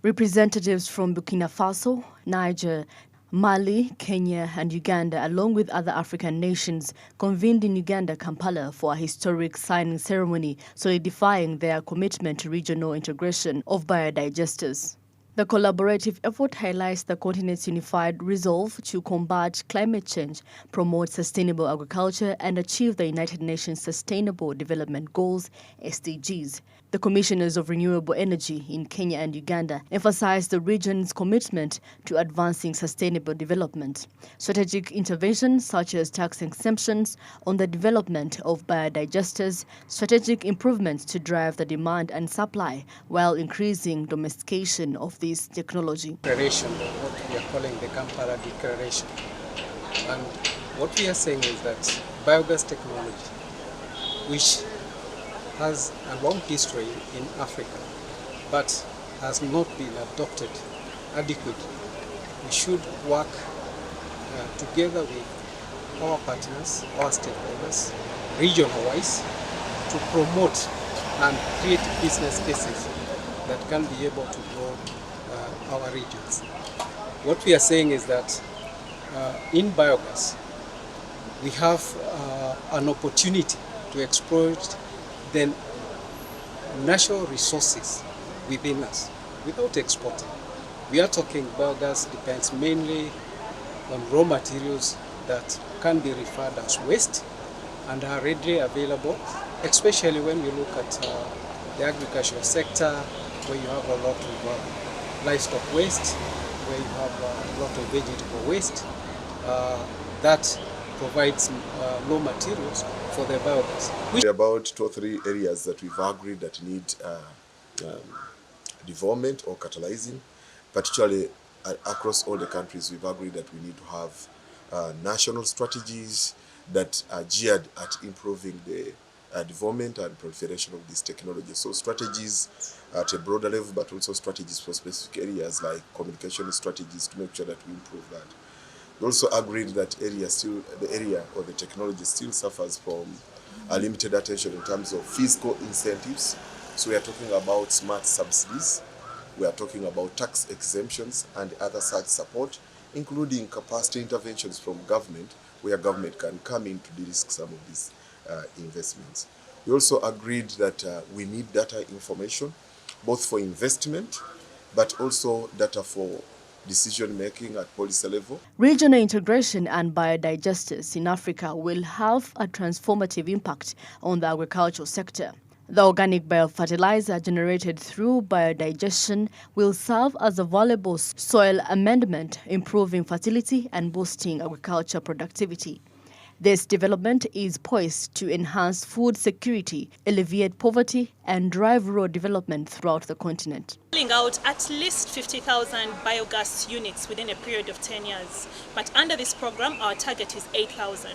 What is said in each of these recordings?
Representatives from Burkina Faso, Niger, Mali, Kenya and Uganda, along with other African nations, convened in Uganda, Kampala, for a historic signing ceremony solidifying their commitment to regional integration of biodigesters. The collaborative effort highlights the continent's unified resolve to combat climate change, promote sustainable agriculture, and achieve the United Nations Sustainable Development Goals, SDGs. The Commissioners of Renewable Energy in Kenya and Uganda emphasized the region's commitment to advancing sustainable development. Strategic interventions such as tax exemptions on the development of biodigesters, strategic improvements to drive the demand and supply while increasing domestication of this technology. Declaration, what we are calling the Kampala Declaration. And what we are saying is that biogas technology, which has a long history in Africa, but has not been adopted adequately, we should work together with our partners, our stakeholders, regional-wise, to promote and create business cases that can be able to grow our regions. What we are saying is that in biogas, we have an opportunity to exploit the natural resources within us without exporting. We are talking biogas depends mainly on raw materials that can be referred as waste and are readily available, especially when we look at the agricultural sector, where you have a lot of livestock waste, where you have a lot of vegetable waste that provides raw materials for the biogas. There are about 2 or 3 areas that we've agreed that need development or catalyzing, particularly across all the countries. We've agreed that we need to have national strategies that are geared at improving the development and proliferation of this technology. So strategies at a broader level, but also strategies for specific areas like communication strategies to make sure that we improve that. We also agreed that the area or the technology still suffers from a limited attention in terms of fiscal incentives. So we are talking about smart subsidies, we are talking about tax exemptions and other such support, including capacity interventions from government, where government can come in to de-risk some of these investments. We also agreed that we need data information, both for investment, but also data for decision-making at policy level. Regional integration and biodigesters in Africa will have a transformative impact on the agricultural sector. The organic biofertilizer generated through biodigestion will serve as a valuable soil amendment, improving fertility and boosting agriculture productivity. This development is poised to enhance food security, alleviate poverty, and drive rural development throughout the continent. Rolling out at least 50,000 biogas units within a period of 10 years. But under this program, our target is 8,000.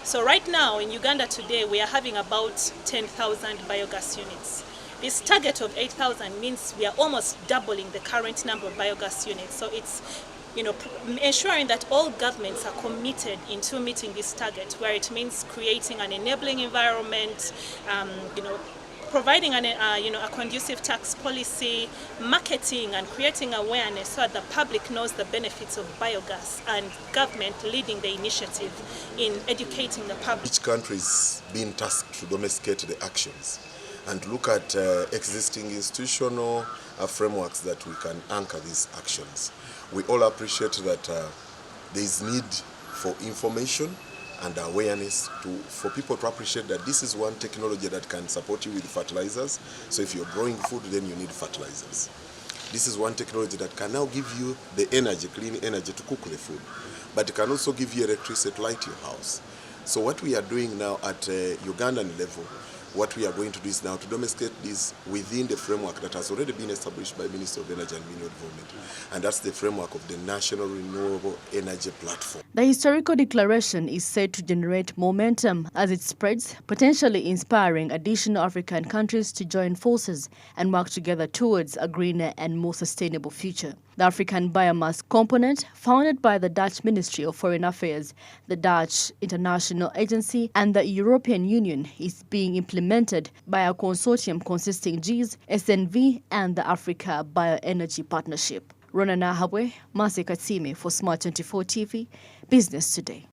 So right now in Uganda today, we are having about 10,000 biogas units. This target of 8,000 means we are almost doubling the current number of biogas units. So it's ensuring that all governments are committed into meeting this target, where it means creating an enabling environment, providing a conducive tax policy, marketing and creating awareness so that the public knows the benefits of biogas, and government leading the initiative in educating the public. Each country is being tasked to domesticate the actions and look at existing institutional frameworks that we can anchor these actions. We all appreciate that there is need for information and awareness for people to appreciate that this is one technology that can support you with fertilizers. So if you're growing food, then you need fertilizers. This is one technology that can now give you the energy, clean energy to cook the food, but it can also give you electricity to light your house. So what we are doing now at Ugandan level, what we are going to do is now to domesticate this within the framework that has already been established by Minister of Energy and Mineral Development. And that's the framework of the National Renewable Energy Platform. The historical declaration is said to generate momentum as it spreads, potentially inspiring additional African countries to join forces and work together towards a greener and more sustainable future. The African Biomass Component, founded by the Dutch Ministry of Foreign Affairs, the Dutch International Agency, and the European Union, is being implemented implemented by a consortium consisting GS, SNV, and the Africa Bioenergy Partnership. Rona Nahabwe, Mase Katsime for Smart 24 TV, Business Today.